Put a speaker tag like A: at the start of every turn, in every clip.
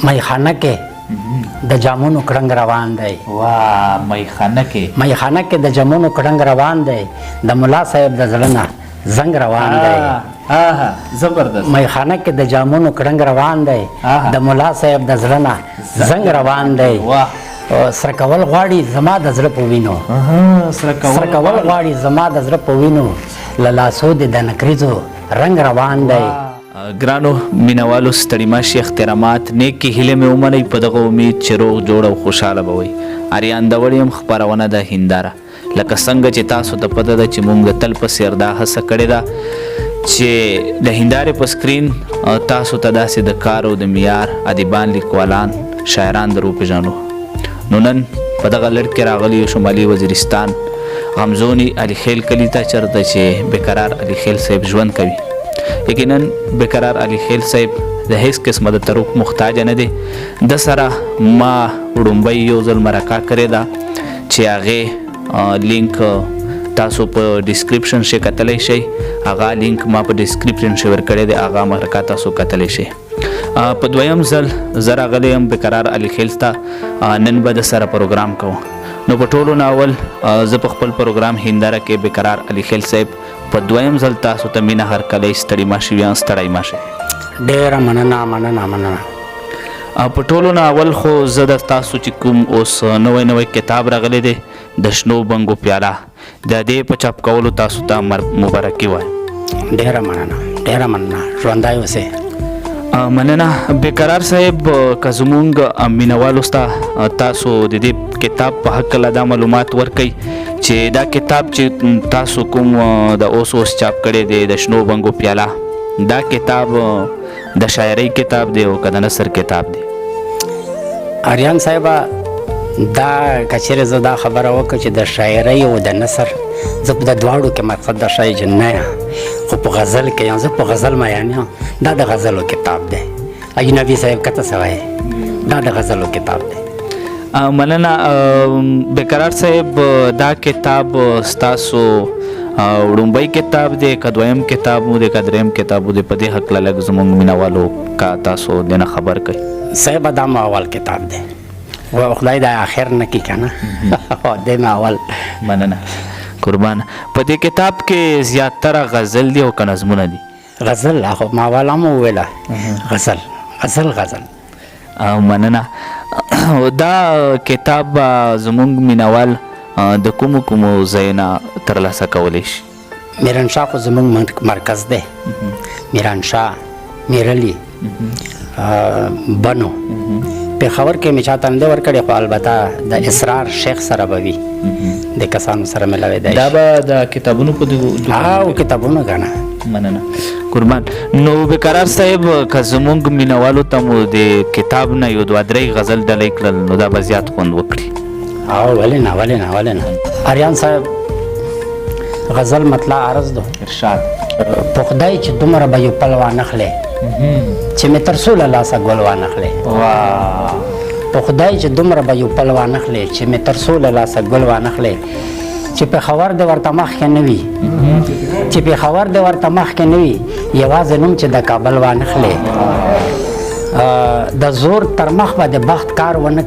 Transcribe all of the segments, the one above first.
A: میخانه کې د جامونو کړنګ روان دی.
B: وا میخانه کې
A: د جامونو کړنګ روان دی، د ملا صاحب د زړه نه زنګ روان دی.
B: زبردست.
A: میخانه کې د جامونو کړنګ روان دی، د ملا صاحب د زړه نه زنګ روان دی. سره کول غواړي زما د زړه په وینو، سره کول غواړي زما د زړه په وینو، له لاسو د نکریزو رنګ روان دی.
B: ګرانو مینوالو ستړي ماشي اخترامات نیکې هیلې مې ومنئ په دغه امید چې روغ جوړ او خوشحاله به وئ. اریان د وړ یم خپرونه د هنداره. لکه څنګه چې تاسو ته پته ده چې موږ د تل په څېر دا هڅه کړې ده چې د هندارې په سکرین تاسو ته داسې د کار او د معیار ادیبان، لیکوالان، شاعران در وپېژنو. نو نن په دغه لړ کې راغلی شمالي وزیرستان غمزوني علي خیل کلي ته چېرته چې بقرار علي خیل صاحب ژوند کوي. یقینا بقرار علي خیل صاحب د هیڅ قسمه د تروپ محتاج نه دی. د سره ما وړومبی یو ځل مرکه کړې ده چې هغې لینک تاسو په ډسکرپشن کې کتلی شئ. هغه لینک ما په ډسکرپشن کې ورکړی دی، هغه مرکه تاسو کتلی شئ. په دویم ځل زه راغلی یم بقرار علي خیل ته. نن به د سره پروګرام کوو. نو په ټولو ناول زه په خپل پروګرام هنداره کې بقرار علي خیل صاحب په دویم ځل تاسو ته مینه هرکلی ستړي ماشي یا ستړی ماشي.
A: ډېره مننه.
B: په ټولو ناول خو زه د تاسو چې کوم اوس نوی کتاب راغلی دی د شنو بنګو پیاله، د دې په چاپ کولو تاسو ته مبارکي وایم.
A: ډېره مننه. ژوندی اوسئ.
B: مننه بقرار صاحب. که زمونږ مینوالو تاسو د دې کتاب په هکله دا معلومات ورکئ چې دا کتاب چې تاسو کوم د اوس چاپ کړی دی د شنو بنګو پیاله، دا کتاب د شاعرۍ کتاب دی او که د نثر کتاب دی؟
A: اریان صاحبه دا کچېرې زه دا خبره وکړه چې د شاعرۍ او د نثر زه په د دواړو کې مقصد د شای نه یم، خو په غزل کې یم. زه په غزل میان یم. دا د غزلو کتاب دی. اجنبي صاحب کته څه وایي؟ دا د غزلو کتاب دی.
B: مننه بقرار صاحب. دا کتاب ستاسو وړومبی کتاب دی که دویم کتاب مو دی که دریم کتاب مو دی؟ په دې هکله لږ زموږ مینوالو که تاسو دې نه خبر کړئ.
A: صاحب دا مو اول کتاب دی، خدای دا آخر نه کړي که نه. دی مې اول.
B: مننه قربان. په دې کتاب کې زیاتره غزل دی او که نظمونه دي؟
A: غزل. خو ما اول هم وویله غزل.
B: مننه. دا کتاب زموږ مینوال د کومو ځایونه ترلاسه کولی شي؟
A: میرانشاه خو زموږ مرکز دی. میرانشاه، میرلی، بنو. پېښور کې مې چاته نه دی ورکړی، خو البته د اسرار شیخ سره به وي، د کسانو سره مې لوېدی.
B: دا به د کتابونو په
A: کتابونو ګڼه.
B: مننه قربان. نو بقرار صاحب که زموږ مینوالو ته مو د کتاب نه یو دوه درې غزل ډالۍ کړل نو دا به زیات خوند وکړي.
A: ولې نه. اریان صاحب غزل مطلع عرض دو.
B: ارشاد.
A: په خدای چې دومره به یو پل وانخلې چې مې تر څو له لاسه ګل وانخلې. په خدای چې دومره به یو پل وانخلې چې مې تر څو له لاسه ګل وانخلې، چې پېښور د ورته مخکې نه وي، یوازې نوم چې د کابل وانخلې. د زور تر مخ به د بخت کار ونه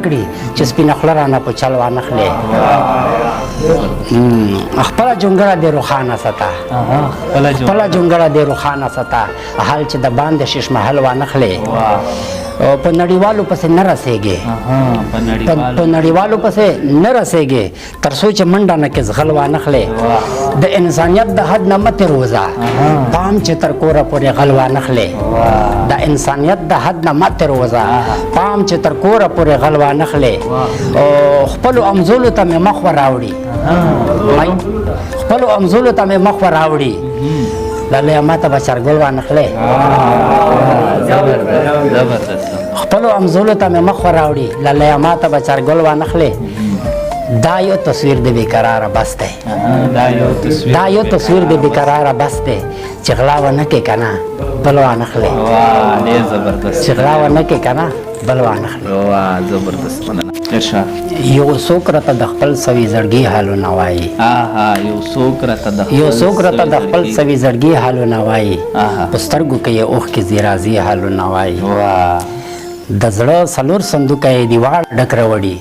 A: کړي، چې سپینه خوله رانه په چل وانخلې. خپله جونګړه دې روښانه ساته، حال چې د باندې شیش محل وانخلې. په نړیوالو پسې نه رسېږي تر څو چې منډه نه کې زغل وانخلې. د انسانیت د حد نه مه تېروځه، پام چې تر کوره پورې غل وانخلې. غل وانخلې. خپلو امزولو ته مې مخ وراوړي، لاله ما ته به چرګل وانخلې. دا یو تصویر د بیقراره بس دی. چې غلا ونه کې که نه بل وانخلې.
B: زبردست.
A: زبردست.
B: ارشاد.
A: یو څوک راته د خپل سوي زړګي حالونه وایي
B: یو څوک راته د
A: یو څوک راته د خپل سوي زړګي حالونه وایي
B: آها.
A: په سترګو کې یې اوښکې زیرازي حالونه وایي
B: واه
A: د زړه څلور صندوقه یې دیواړه ډک راوړي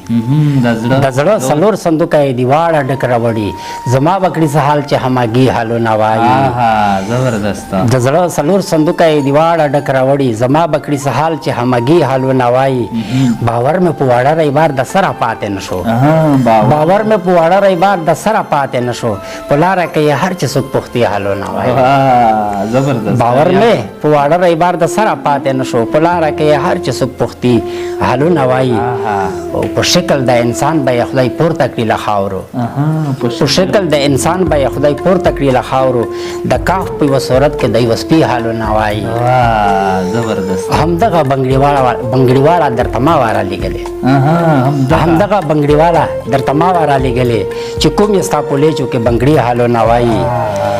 A: د زړه څلور صندوقه یې دیواړه ډک راوړي زما بکړي څه حال چې هماګي حالونه وایي
B: زبردست.
A: د زړه څلور صندوقه یې دیواړه ډک راوړي زما بکړي څه حال چې هماګي حالونه وایي باور مې په واړه رایبار د سره پاتې نشو باور مې په واړه رایبار د سره پاتې نشو په لاره کې یې هر چې څوک پختي حالونه وایي
B: زبردست.
A: باور مې په واړه رایبار د سره پاتې نشو په لاره کې یې هر چې څوک پختي حالونه وایي او په شکل د انسان به یې خدای پورته کړي له خاورو په شکل د انسان به یې خدای پورته کړي له خاورو د کاف په یوه صورت کې د یوه سپي حالونه وایي
B: زبردست.
A: همدغه بنګړیواله درته ما واره لېږلې همدغه بنګړیواله درته ما واره لېږلې چې کوم یې ستا په لیچو کې بنګړي حالونه وایي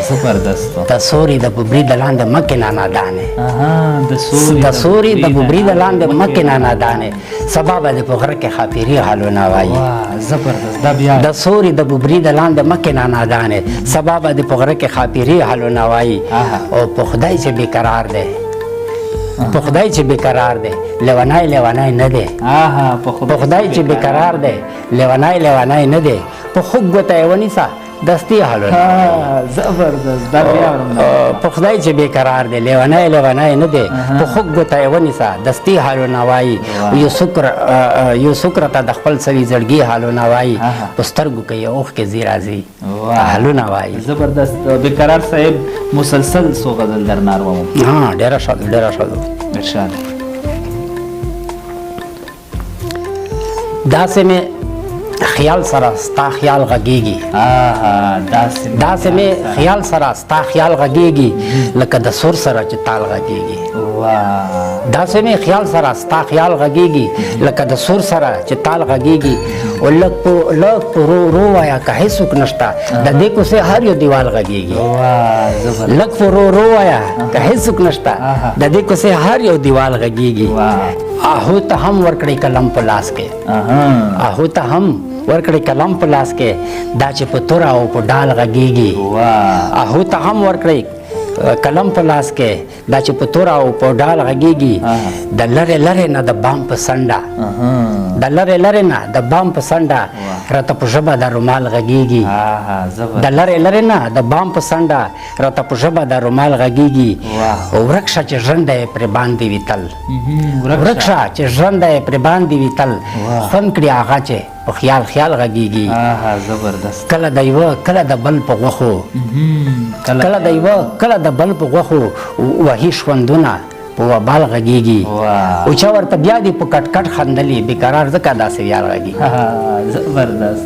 B: زبردست.
A: د سوري د ببري د لاندې مکې نه نادانې
B: د
A: سوري د ببري د لاندې مکې نه نادانې سبا به دې په غره کې خاپیري حالونه وایي
B: زبردست. دا بیا
A: د سوري د ببري د لاندې مکې نه نادانې سبا به دې په غره کې خاپیري حالونه وایي او په خدای چې بېقرار دی په خدای چې بېقرار دی لیونی لیونی نه دی په خدای چې بېقرار دی لیونی لیونی نه دی په خوږ ګوته یې ونیسه دستي حالونه
B: زبردست. دا بیا
A: په خدای چې بېقرار دی لیونی لیونی نه دی په خوږ ګوته یې ونیسه دستي حالونه وایي یو څوک راته د خپل سوي زړګي حالونه وایي په سترګو کې یې اوښکې زیرازي حالونه وایي
B: زبردست. بقرار صاحب مسلسل سو غزل در ناروم
A: ډېره ښه ده ډېره ښه ده
B: ارشاد.
A: داسې مې خیال سره ستا خیال غږیږي داسې مې خیال سره ستا خیال غږیږي لکه د سور سره چې تال غږیږي داسې مې خیال سره ستا خیال غږیږي لکه د سور سره چې تال غږیږي او لږ په رو وایه که هېڅوک نشته د دې کوڅې هر یو دیوال غږیږي لږ په رو وایه که هېڅوک نشته د دې کوڅې هر یو دیوال غږیږي آهو ته هم ورکړی قلم په لاس کې آهو ته هم ورکړی قلم په لاس کې دا چې په توره او په ډال غږیږي آهو ته هم ورکړی قلم په لاس کې دا چې په توره او په ډال غږیږي د لرې لرې نه د بام په څنډه د لرې لرې نه د بام په څنډه راته په ژبه د رومال غږیږي د لرې لرې نه د بام په څنډه راته په ژبه د رومال غږیږي ورک شه چې ژرنده یې پرې باندې وي تل ورک شه چې ژرنده یې پرې باندې وي تل خوند کړي هغه چې په خیال خیال غږیږي کله د یوه کله د بل په غوښو کله د یوه کله د بل په غوښو وهي ژوندونه په وبال غږیږي او چا ورته بیا دي په کټ کټ خندلي بېقرار ځکه داسې ویال غږیږي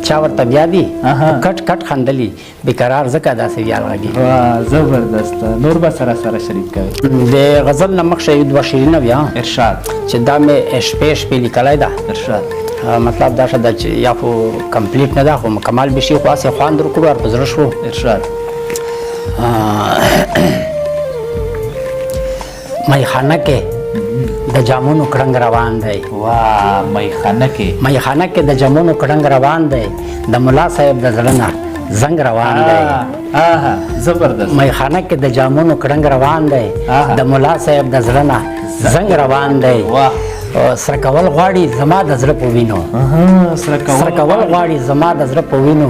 A: چا ورته بیا دي په کټ کټ خندلي بېقرار ځکه داسې ویال غږیږي
B: زبردست. نور به سره سره شریک کوي
A: د غزل نه مخکې یو دوه شعرونه بیا
B: ارشاد.
A: چې دا مې شپې شپې لیکلی ده
B: ارشاد.
A: مطلب دا شه ده چې یا خو کمپلیټ نه ده خو مکمل به شي خو هسې خوند ورکړو ور په زړه شو
B: ارشاد.
A: میخانه کې د جامونو کړنګ روان دی
B: میخانه
A: کې د جامونو کړنګ روان دی د ملا صاحب د زړه نه زنګ روان دی
B: زبردست.
A: میخانه کې د جامونو کړنګ روان دی د ملا صاحب د زړه نه زنګ روان دی سره کول غواړي زما د زړه په وینو سره کول غواړي زما د زړه په وینو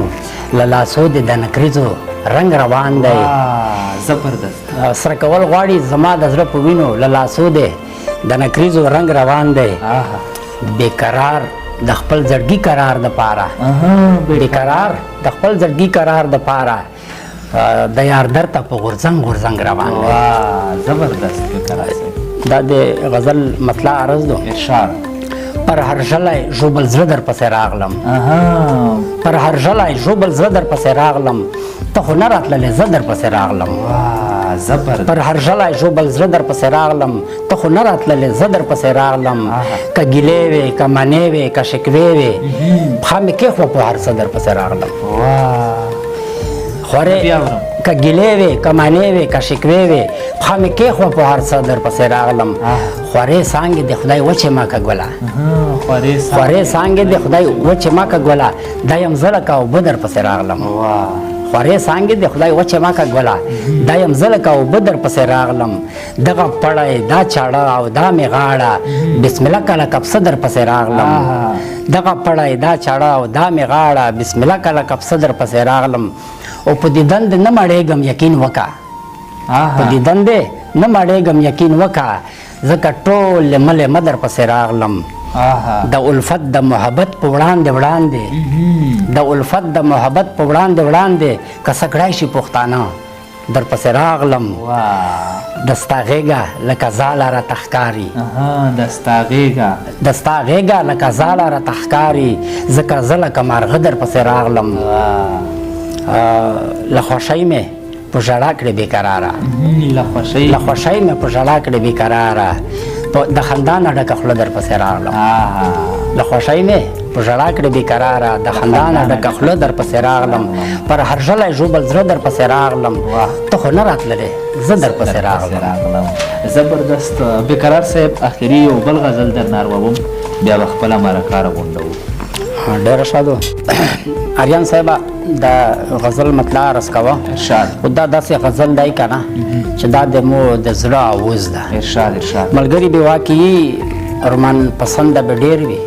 A: له لاسو دې د نکریزو رنګ روان دی
B: زبردست.
A: سره کول غواړي زما د زړه په وینو له لاسو دې د نکریزو رنګ روان دی بېقرار د خپل زړګي قرار د پاره بېقرار د خپل زړګي قرار د پاره د یار درته په غورځنګ غورځنګ روان دی
B: زبردست.
A: دا د غزل مطلع عرض دو
B: ارشاد.
A: پر هر ژلی ژوبل زړه در پسې راغلم پر هر ژلی ژوبل زړه در پسې راغلم ته خو نه راتللې زه در پسې راغلم پر هر ژلی ژوبل زړه در پسې راغلم ته خو نه راتللې زه در پسې راغلم که ګیلې وې که منې وې که شکوې وې پښه مې کېښوه په هر څه در پسې راغلم خورې که ګیلې وې که مانې وې که شکوې وې خوا مې کېښوه په هر څه در پسې راغلم خورې څانګې د خدای وچې ما که ګله خورې څانګې د خدای وچې ما که ګله دا یم زه لکه اوبه در پسې راغلم خورې څانګې د خدای وچې ما که ګله دا یم زه لکه اوبه در پسې راغلم دغه پړی دا چاړه او دا مې غاړه بسم الله کله کپسه در پسې راغلم دغه پړی دا چاړه او دا مې غاړه بسم الله کله کپسه در پسې راغلم او په دې دند نه مړېږم یقین وکړه په دې دندې نه مړېږم یقین وکړه ځکه ټول ملې مه در پسې راغلم د الفت د محبت په وړاندې وړاندې د الفت د محبت په وړاندې وړاندې که څه کړی شي پښتانه در پسې راغلم د ستا غېږه لکه ځاله راته ښکاري د ستا غېږه لکه ځاله راته ښکاري ځکه زه لکه مارغه در پسې راغلم له خوښۍ مې په ژړا کړې بېقراره له خوښۍ مې په ژړا کړې بېقراره د خندا نه ډکه خوله در پسې راغلم له خوښۍ مې په ژړا کړې بېقراره د خندا نه ډکه خوله در پسې راغلم پر هرژلی ژوبل زړه در پسې راغلم ته خو نه راتللې زه در پسې راغلم
B: زبردست بېقرار صاحب اخري یو بل غزل در نارووم بیا به خپله مرکه راغونډوو
A: ډېره ښه ده اریان صاحبه د غزل مطلع عرض کوه خو دا داسې غزل دی که نه چې دا د مو د زړه آواز ده ملګري به واقعي رومان پسنده به ډېر وي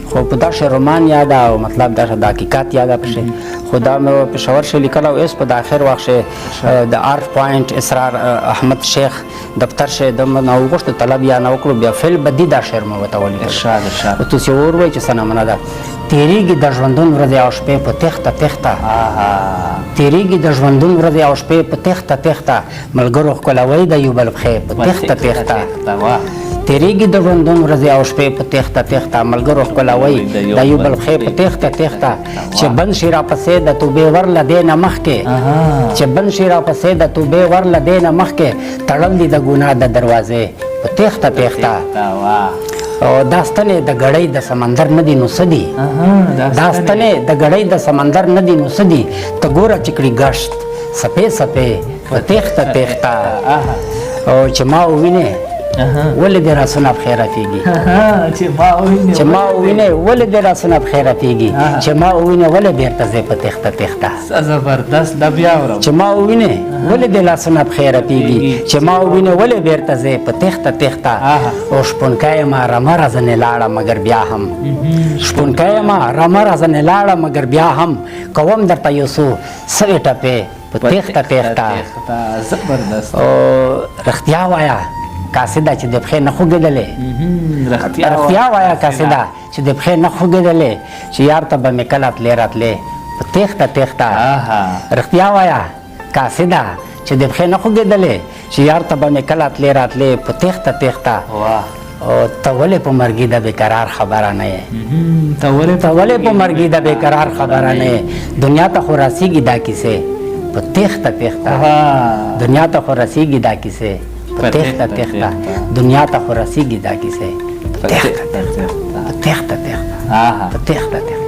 A: خو په داسې رومان یاده او مطلب داسې د حقیقت یاده پشې خو دا مې پېښور شي لیکلی او اوس په د آخر وخت شي د آرټ پوینټ اسرار احمد شیخ دفتر شي د نه وغوښتو طلب یا نه وکړو بیا فعل بدي دا شعر مې ورته ولیکل خو تاسې ووایئ چې څه نمونه ده تیریږي د ژوندون ورځې او شپې په تېښته تېښته تیریږي د ژوندون ورځې او شپې په تېښته تېښته ملګرو ښکلوئ د یو بل پښې په تېښته تېښته تیریږي د ژوندون ورځې او شپې په تېښته تېښته ملګرو ښکلوئ د یو بل پښې په تېښته تېښته چې بند شي راپسې د توبې ور له دې نه مخکې چې بند شي راپسې د توبې ور له دې نه مخکې تړل دي د ګناه د دروازې په تېښته تېښته او دا ستنې د ګړۍ د سمندر نه دي نو څه دي دا ستنې د ګړۍ د سمندر نه دي نو څه دي ته ګوره چې کړي ګشت څپې څپې په تېښته تېښته او چې ما ووینې ولې دې راسونه پښې راتېږي چې ما ووینې ولې دې راسونه پښې راتېږي چې ما ووینې ولې بېرته ځې په تېښته تېښته چې ما ووینې ولې دې لاسونه پښې راتېږي چې ما ووینې ولې بېرته ځې په تېښته تېښته او شپونکی یم رمه راځنې لاړه مګر بیا هم شپونکی یم رمه راځنې لاړه مګر بیا هم کوم درته یو څو سوې ټپې په تېښته تېښته او رښتیا وایه قاصده چې د پښې نه خوږېدلې رښتیا وایه قاصده چې د پښې نه خوږېدلې چې یار ته به مې کله تلې راتلې په تېښته تېښته رښتیا وایه قاصده چې د پښې نه خوږېدلې چې یار ته به مې کله تلې راتلې په تېښته تېښته او ته ولې په مرګي د بېقرار خبره نه یې ته ولې په مرګي د بېقرار خبره نه یې دنیا ته خو رسېږي دا کیسې په تېښته تېښته دنیا ته خو رسېږي دا کیسې په تېښته تېښته دنیا ته خو رسېږي دا کیسې په تېښته تېښته په تېښته تېښته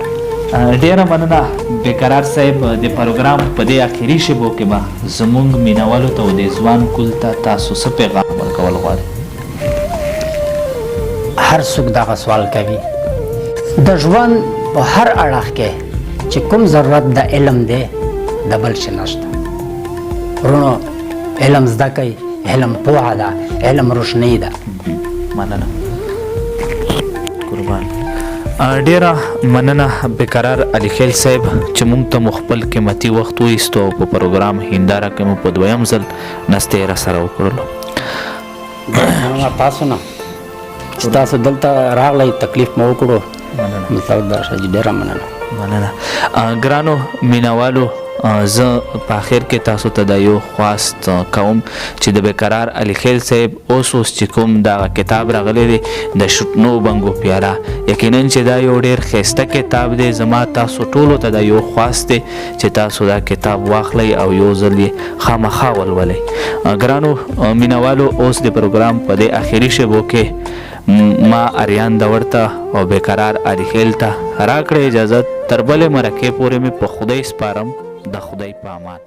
B: ډېره مننه بېقرار صاحب د پروګرام په دې اخري شېبو کې به زموږ مینوالو ته او د ځوان کل ته تاسو څه پیغام ورکول غواړئ
A: هر څوک دغه سوال کوي د ژوند په هر اړخ کې چې کوم ضرورت د علم دی د بل شي نشته ورونو علم زده کوئ علم پوهه ده علم روشنۍ ده
B: مننه قربان ډیره مننه بېقرار علي خیل صاحب چې موږ ته مو خپل قیمتي وخت وایستو او په پروګرام هنداره کې مو په دویم ځل نستې راسره وکړلو
A: تاسو نه چې تاسو دلته راغلی تکلیف مو وکړو مطلب دا ښه ډېره
B: مننه ګرانو مینوالو زه په آخر کې تاسو ته دا یو خواست کوم چې د بېقرار علي خیل صاحب اوس چې کوم دغه کتاب راغلی دی د شنو بنګو پیاله یقینا چې دا یو ډېر ښایسته کتاب دی زما تاسو ټولو ته دا یو خواست دی چې تاسو دا کتاب واخلئ او یو ځل یې خامخا ولولئ ګرانو مینوالو اوس د پروګرام په دې آخري شېبو کې ما اریان دور ته او بېقرار علي خیل ته راکړه اجازت تر بلې مرکې پورې مې په خدای سپارم د خدای په امان